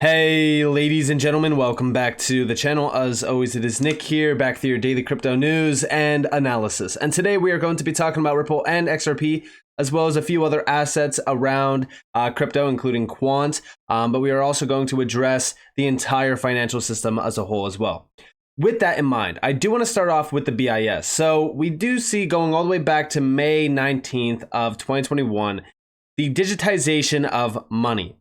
Hey ladies and gentlemen, welcome back to the channel. As always, it is Nick here, back with your daily crypto news and analysis. And today we are going to be talking about Ripple and XRP, as well as a few other assets around crypto, including Quant. But we are also going to address the entire financial system as a whole as well. With that in mind, I do want to start off with the BIS. So we do see, going all the way back to May 19th of 2021, the digitization of money.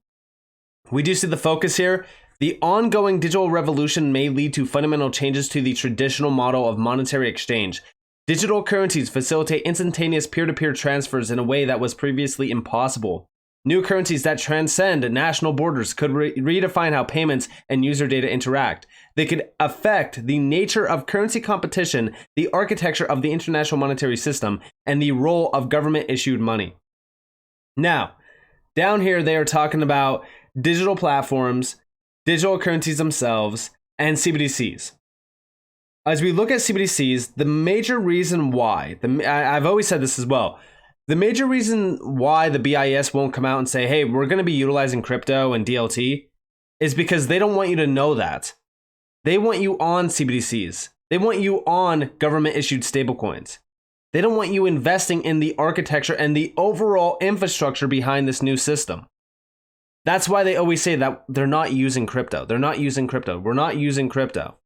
We do see the focus here. The ongoing digital revolution may lead to fundamental changes to the traditional model of monetary exchange. Digital currencies facilitate instantaneous peer-to-peer transfers in a way that was previously impossible. New currencies that transcend national borders could redefine how payments and user data interact. They could affect the nature of currency competition, the architecture of the international monetary system, and the role of government-issued money. Now, down here they are talking about digital platforms, digital currencies themselves, and CBDCs. As we look at CBDCs, the major reason why, I've always said this as well, the major reason why the BIS won't come out and say, hey, we're going to be utilizing crypto and DLT is because they don't want you to know that. They want you on CBDCs. They want you on government-issued stablecoins. They don't want you investing in the architecture and the overall infrastructure behind this new system. That's why they always say that they're not using crypto. They're not using crypto. We're not using crypto.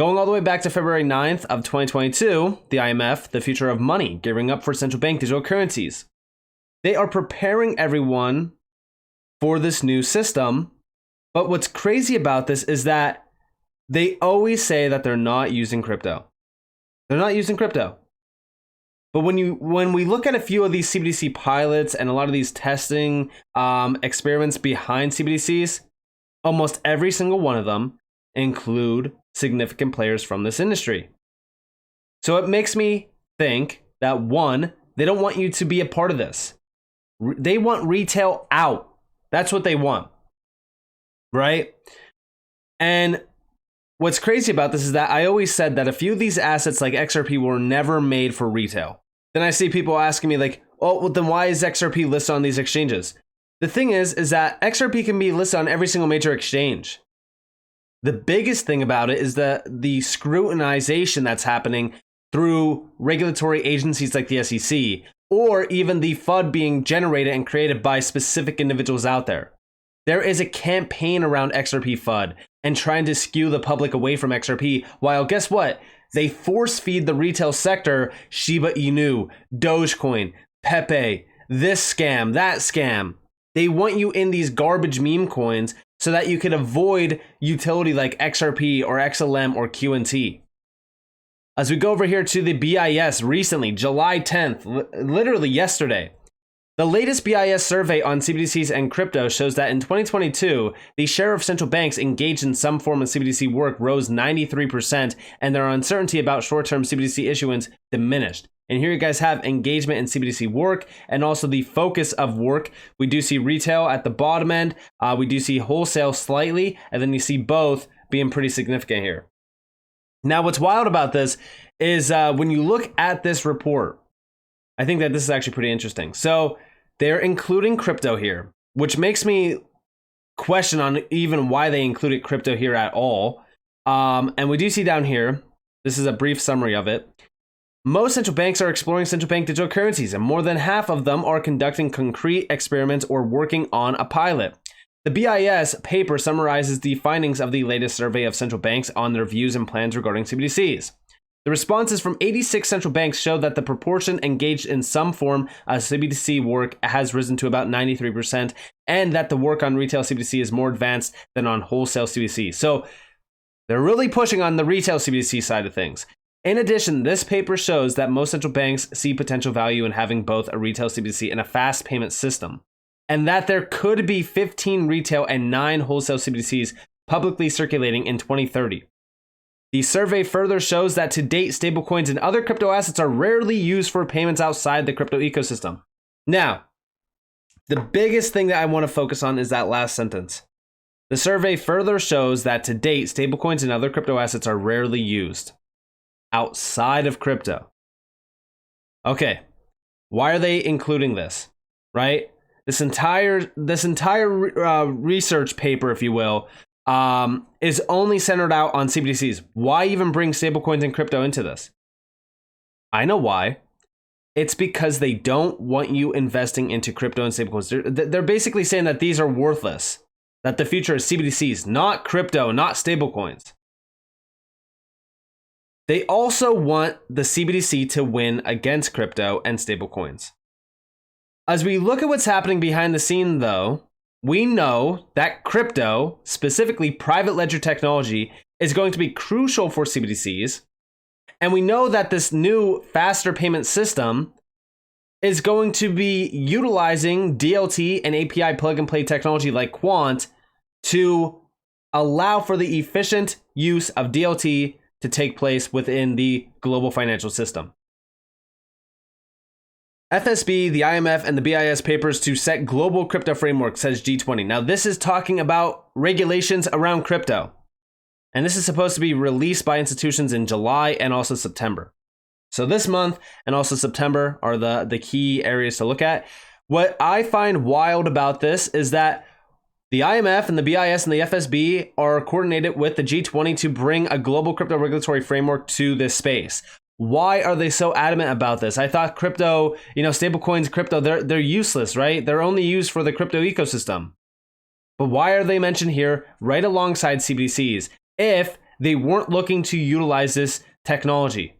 Going all the way back to February 9th of 2022, the IMF, the future of money, gearing up for central bank digital currencies. They are preparing everyone for this new system. But what's crazy about this is that they always say that they're not using crypto. They're not using crypto. But when we look at a few of these CBDC pilots and a lot of these testing experiments behind CBDCs, almost every single one of them include significant players from this industry. So it makes me think that, one, they don't want you to be a part of this. They want retail out. That's what they want, right? And what's crazy about this is that I always said that a few of these assets like XRP were never made for retail. Then I see people asking me like, oh, well, then why is XRP listed on these exchanges? The thing is that XRP can be listed on every single major exchange. The biggest thing about it is the scrutinization that's happening through regulatory agencies like the SEC, or even the FUD being generated and created by specific individuals out there. There is a campaign around XRP FUD and trying to skew the public away from XRP, while guess what? They force feed the retail sector Shiba Inu, Dogecoin, Pepe, this scam, that scam. They want you in these garbage meme coins so that you can avoid utility like XRP or XLM or QNT. As we go over here to the BIS recently, July 10th, literally yesterday, the latest BIS survey on CBDCs and crypto shows that in 2022, the share of central banks engaged in some form of CBDC work rose 93%, and their uncertainty about short-term CBDC issuance diminished. And here you guys have engagement in CBDC work and also the focus of work. We do see retail at the bottom end. We do see wholesale slightly, and then you see both being pretty significant here. Now, what's wild about this is when you look at this report, I think that this is actually pretty interesting. So they're including crypto here, which makes me question on even why they included crypto here at all. And we do see down here, this is a brief summary of it. Most central banks are exploring central bank digital currencies, and more than half of them are conducting concrete experiments or working on a pilot. The BIS paper summarizes the findings of the latest survey of central banks on their views and plans regarding CBDCs. The responses from 86 central banks show that the proportion engaged in some form of CBDC work has risen to about 93%, and that the work on retail CBDC is more advanced than on wholesale CBDC. So they're really pushing on the retail CBDC side of things. In addition, this paper shows that most central banks see potential value in having both a retail CBDC and a fast payment system, and that there could be 15 retail and 9 wholesale CBDCs publicly circulating in 2030. The survey further shows that to date, stablecoins and other crypto assets are rarely used for payments outside the crypto ecosystem. Now, the biggest thing that I want to focus on is that last sentence. The survey further shows that to date, stablecoins and other crypto assets are rarely used outside of crypto. Okay, why are they including this, right? this entire research paper, if you will, is only centered out on CBDCs. Why even bring stablecoins and crypto into this? I know why. It's because they don't want you investing into crypto and stablecoins. They're basically saying that these are worthless, that the future is CBDCs, not crypto, not stablecoins. They also want the CBDC to win against crypto and stablecoins. As we look at what's happening behind the scene, though, we know that crypto, specifically private ledger technology, is going to be crucial for CBDCs. And we know that this new faster payment system is going to be utilizing DLT and API plug and play technology like Quant to allow for the efficient use of DLT to take place within the global financial system. FSB, the IMF, and the BIS papers to set global crypto framework, says G20. Now, this is talking about regulations around crypto. And this is supposed to be released by institutions in July and also September. So this month and also September are the key areas to look at. What I find wild about this is that the IMF and the BIS and the FSB are coordinated with the G20 to bring a global crypto regulatory framework to this space. Why are they so adamant about this? I thought crypto, stablecoins, crypto, they're useless, right? They're only used for the crypto ecosystem. But why are they mentioned here right alongside CBDCs if they weren't looking to utilize this technology?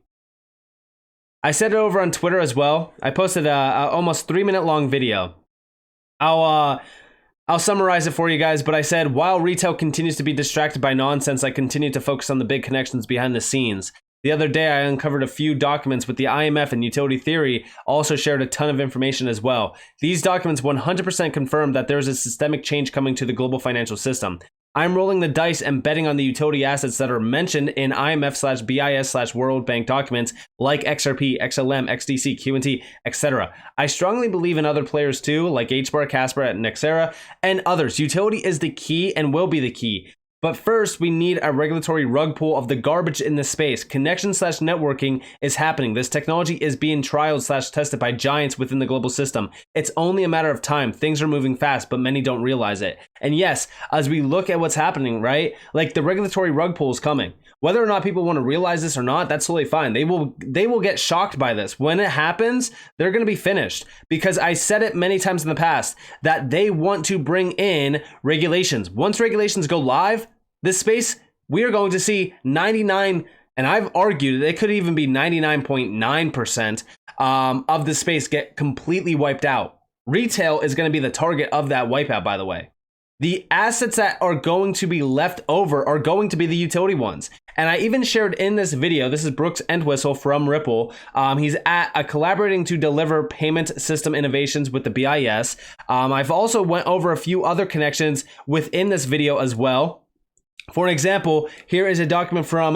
I said it over on Twitter as well. I posted a almost 3-minute long video. I'll summarize it for you guys, but I said, while retail continues to be distracted by nonsense, I continue to focus on the big connections behind the scenes. The other day, I uncovered a few documents with the IMF, and Utility Theory also shared a ton of information as well. These documents 100% confirm that there's a systemic change coming to the global financial system. I'm rolling the dice and betting on the utility assets that are mentioned in IMF/BIS/World Bank documents like XRP, XLM, XDC, QNT, etc. I strongly believe in other players too, like HBAR, Casper, and Nexera, and others. Utility is the key and will be the key. But first, we need a regulatory rug pull of the garbage in this space. Connection/networking is happening. This technology is being trialed/tested by giants within the global system. It's only a matter of time. Things are moving fast, but many don't realize it. And yes, as we look at what's happening, right? Like the regulatory rug pull is coming. Whether or not people want to realize this or not, that's totally fine. They will get shocked by this. When it happens, they're going to be finished. Because I said it many times in the past that they want to bring in regulations. Once regulations go live, this space, we are going to see 99, and I've argued that it could even be 99.9% of the space get completely wiped out. Retail is going to be the target of that wipeout, by the way. The assets that are going to be left over are going to be the utility ones. And I even shared in this video, this is Brooks Entwistle from Ripple. He's collaborating to deliver payment system innovations with the BIS. I've also went over a few other connections within this video as well. For example, here is a document from,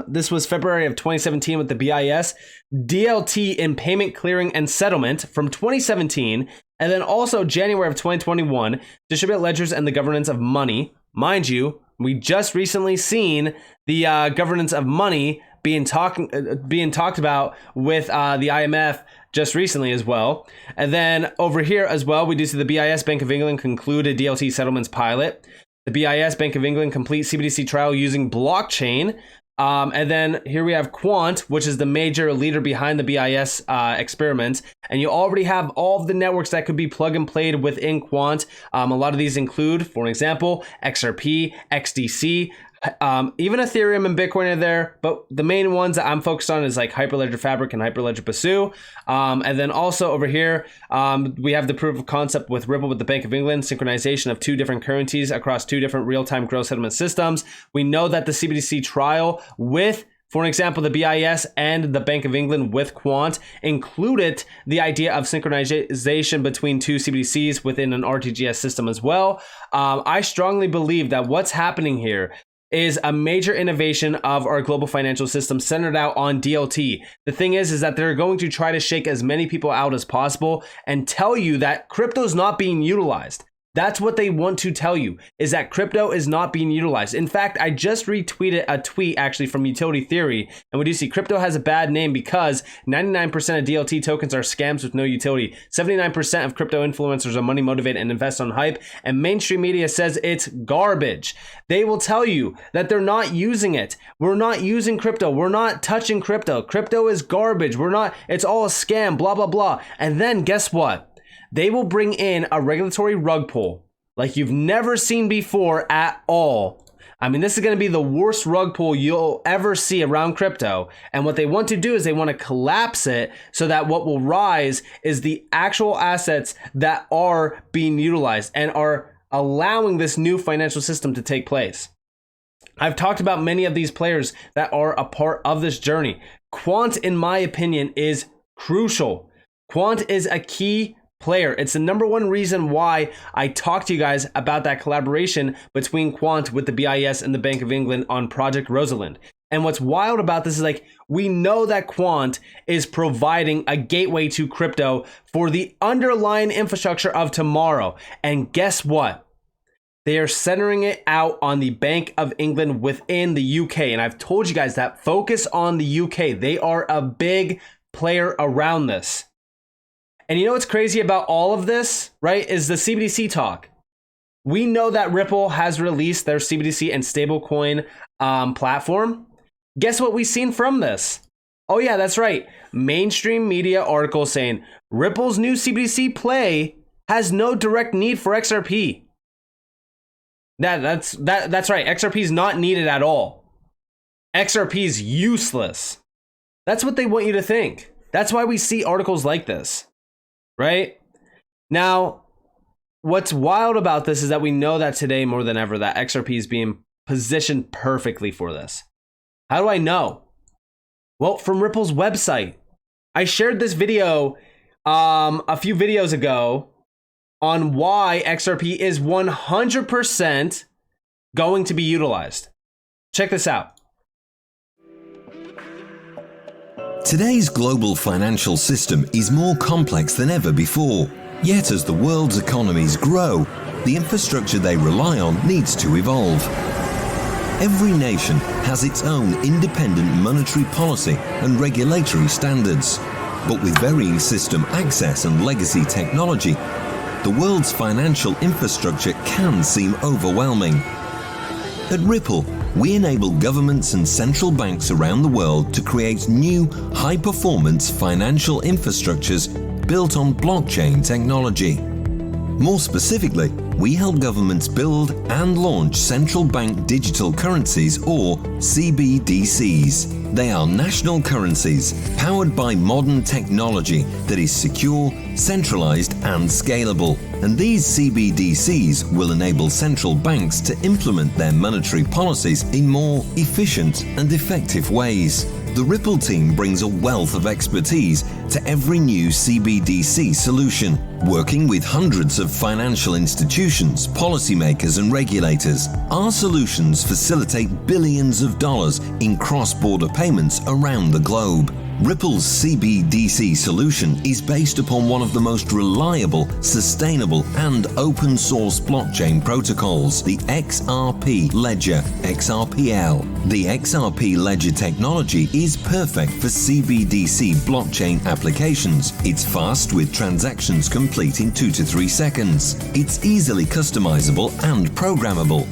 this was February of 2017 with the BIS, DLT in payment clearing and settlement from 2017, and then also January of 2021, distributed ledgers and the governance of money. Mind you, we just recently seen the governance of money being talked about with the IMF just recently as well. And then over here as well, we do see the BIS Bank of England conclude a DLT settlements pilot. The BIS Bank of England complete CBDC trial using blockchain. And then here we have Quant, which is the major leader behind the BIS experiments. And you already have all of the networks that could be plug and played within Quant. A lot of these include, for example, XRP, XDC, even Ethereum and Bitcoin are there, but the main ones that I'm focused on is like Hyperledger Fabric and Hyperledger Basu. And then also over here, we have the proof of concept with Ripple with the Bank of England, synchronization of 2 different currencies across 2 different real-time gross settlement systems. We know that the CBDC trial with, for example, the BIS and the Bank of England with Quant included the idea of synchronization between 2 CBDCs within an RTGS system as well. I strongly believe that what's happening here is a major innovation of our global financial system centered out on DLT. The thing is that they're going to try to shake as many people out as possible and tell you that crypto's not being utilized. That's what they want to tell you, is that crypto is not being utilized. In fact, I just retweeted a tweet actually from Utility Theory, and we do see crypto has a bad name because 99% of DLT tokens are scams with no utility. 79% of crypto influencers are money motivated and invest on hype, and mainstream media says it's garbage. They will tell you that they're not using it. We're not using crypto. We're not touching crypto. Crypto is garbage. It's all a scam, blah, blah, blah. And then guess what? They will bring in a regulatory rug pull like you've never seen before at all. I mean, this is going to be the worst rug pull you'll ever see around crypto. And what they want to do is they want to collapse it so that what will rise is the actual assets that are being utilized and are allowing this new financial system to take place. I've talked about many of these players that are a part of this journey. Quant, in my opinion, is crucial. Quant is a key player. It's the number one reason why I talked to you guys about that collaboration between Quant with the BIS and the Bank of England on Project Rosalind. And what's wild about this is like, we know that Quant is providing a gateway to crypto for the underlying infrastructure of tomorrow. And guess what? They are centering it out on the Bank of England within the UK. And I've told you guys that focus on the UK. They are a big player around this. And you know what's crazy about all of this, right, is the CBDC talk. We know that Ripple has released their CBDC and stablecoin platform. Guess what we've seen from this? Oh yeah, that's right. Mainstream media article saying Ripple's new CBDC play has no direct need for XRP. That's right. XRP is not needed at all. XRP is useless. That's what they want you to think. That's why we see articles like this. Right? Now, what's wild about this is that we know that today more than ever that XRP is being positioned perfectly for this. How do I know? Well, from Ripple's website. I shared this video a few videos ago on why XRP is 100% going to be utilized. Check this out. Today's global financial system is more complex than ever before. Yet as the world's economies grow, the infrastructure they rely on needs to evolve. Every nation has its own independent monetary policy and regulatory standards. But with varying system access and legacy technology, the world's financial infrastructure can seem overwhelming. At Ripple, we enable governments and central banks around the world to create new, high-performance financial infrastructures built on blockchain technology. More specifically, we help governments build and launch central bank digital currencies, or CBDCs. They are national currencies powered by modern technology that is secure, centralized, and scalable. And these CBDCs will enable central banks to implement their monetary policies in more efficient and effective ways. The Ripple team brings a wealth of expertise to every new CBDC solution, working with hundreds of financial institutions, policymakers, and regulators. Our solutions facilitate billions of dollars in cross-border payments around the globe. Ripple's CBDC solution is based upon one of the most reliable, sustainable, and open-source blockchain protocols, the XRP Ledger, XRPL. The XRP Ledger technology is perfect for CBDC blockchain applications. It's fast with transactions complete in 2 to 3 seconds. It's easily customizable and programmable.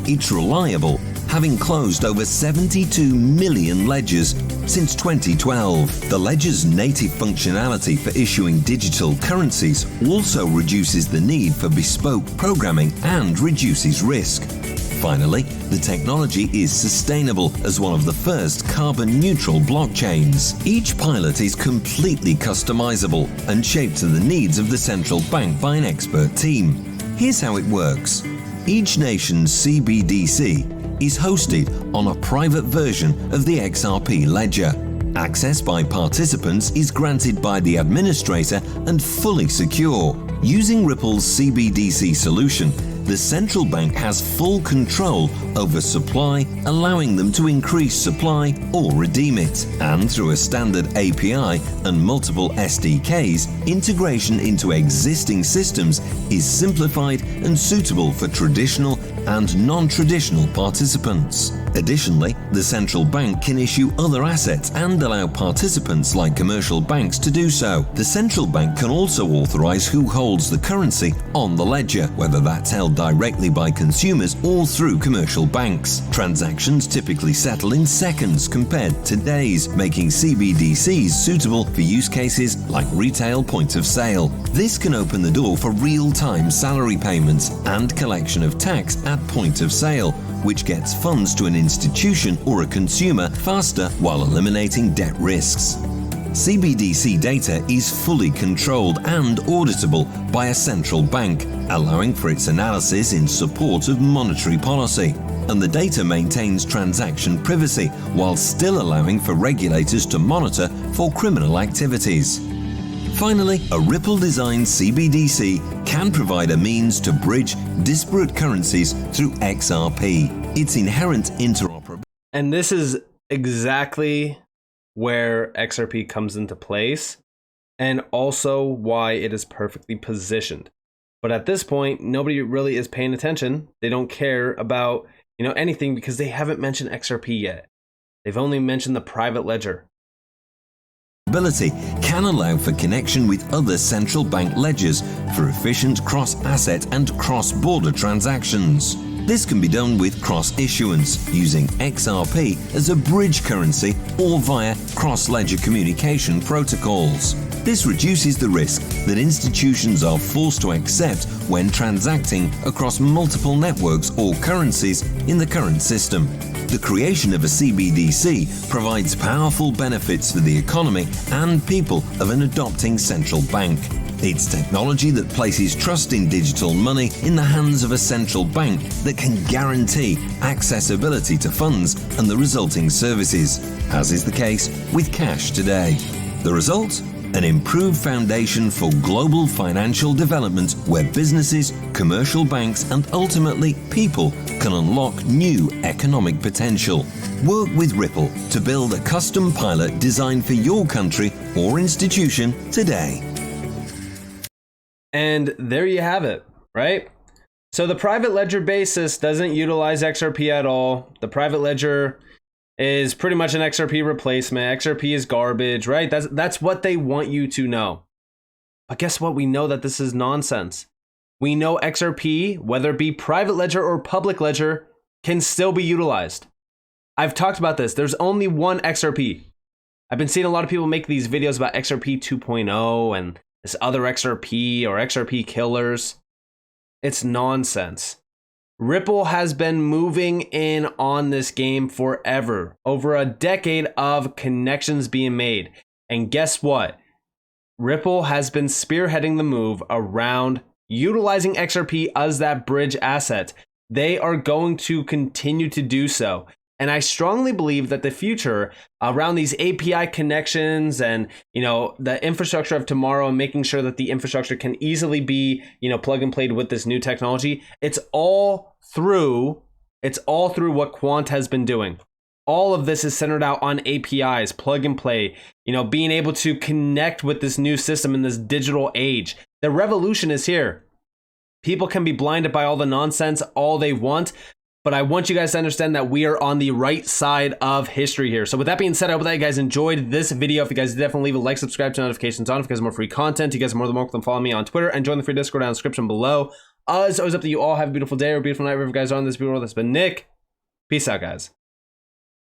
It's reliable, having closed over 72 million ledgers since 2012. The ledger's native functionality for issuing digital currencies also reduces the need for bespoke programming and reduces risk. Finally, the technology is sustainable as one of the first carbon-neutral blockchains. Each pilot is completely customizable and shaped to the needs of the central bank by an expert team. Here's how it works. Each nation's CBDC is hosted on a private version of the XRP ledger. Access by participants is granted by the administrator and fully secure. Using Ripple's CBDC solution, the central bank has full control over supply, allowing them to increase supply or redeem it. And through a standard API and multiple SDKs, integration into existing systems is simplified and suitable for traditional and non-traditional participants. Additionally, the central bank can issue other assets and allow participants like commercial banks to do so. The central bank can also authorize who holds the currency on the ledger, whether that's held directly by consumers or through commercial banks. Transactions typically settle in seconds compared to days, making CBDCs suitable for use cases like retail point of sale. This can open the door for real-time salary payments and collection of tax at point of sale, which gets funds to an institution or a consumer faster while eliminating debt risks. CBDC data is fully controlled and auditable by a central bank, allowing for its analysis in support of monetary policy. And the data maintains transaction privacy while still allowing for regulators to monitor for criminal activities. Finally, a Ripple-designed CBDC can provide a means to bridge disparate currencies through XRP. Its inherent interoperability. And this is exactly where XRP comes into place, and also why it is perfectly positioned. But at this point, nobody really is paying attention. They don't care about, anything because they haven't mentioned XRP yet. They've only mentioned the private ledger. Can allow for connection with other central bank ledgers for efficient cross-asset and cross-border transactions. This can be done with cross-issuance, using XRP as a bridge currency or via cross-ledger communication protocols. This reduces the risk that institutions are forced to accept when transacting across multiple networks or currencies in the current system. The creation of a CBDC provides powerful benefits for the economy and people of an adopting central bank. It's technology that places trust in digital money in the hands of a central bank that can guarantee accessibility to funds and the resulting services, as is the case with cash today. The result? An improved foundation for global financial development where businesses, commercial banks, and ultimately people can unlock new economic potential. Work with Ripple to build a custom pilot designed for your country or institution today. And there you have it, right? So the private ledger basis doesn't utilize XRP at all. The private ledger is pretty much an XRP replacement. XRP is garbage, right? That's what they want you to know. But guess what? We know that this is nonsense. We know XRP, whether it be private ledger or public ledger, can still be utilized. I've talked about this. There's only one XRP. I've been seeing a lot of people make these videos about XRP 2.0 and this other XRP or XRP killers. It's nonsense. Ripple has been moving in on this game forever. Over a decade of connections being made. And guess what? Ripple has been spearheading the move around utilizing XRP as that bridge asset. They are going to continue to do so. And I strongly believe that the future around these API connections and, the infrastructure of tomorrow and making sure that the infrastructure can easily be, plug and played with this new technology. It's all through what Quant has been doing. All of this is centered out on APIs, plug and play, being able to connect with this new system in this digital age. The revolution is here. People can be blinded by all the nonsense all they want, but I want you guys to understand that we are on the right side of history here. So with that being said, I hope that you guys enjoyed this video. If you guys did, definitely leave a like, subscribe, turn notifications on. If you guys want more free content, you guys are more than welcome to follow me on Twitter and join the free Discord down in the description below. As always, up to you all. Have a beautiful day or a beautiful night wherever you guys are on this video. That's been Nick. Peace out, guys.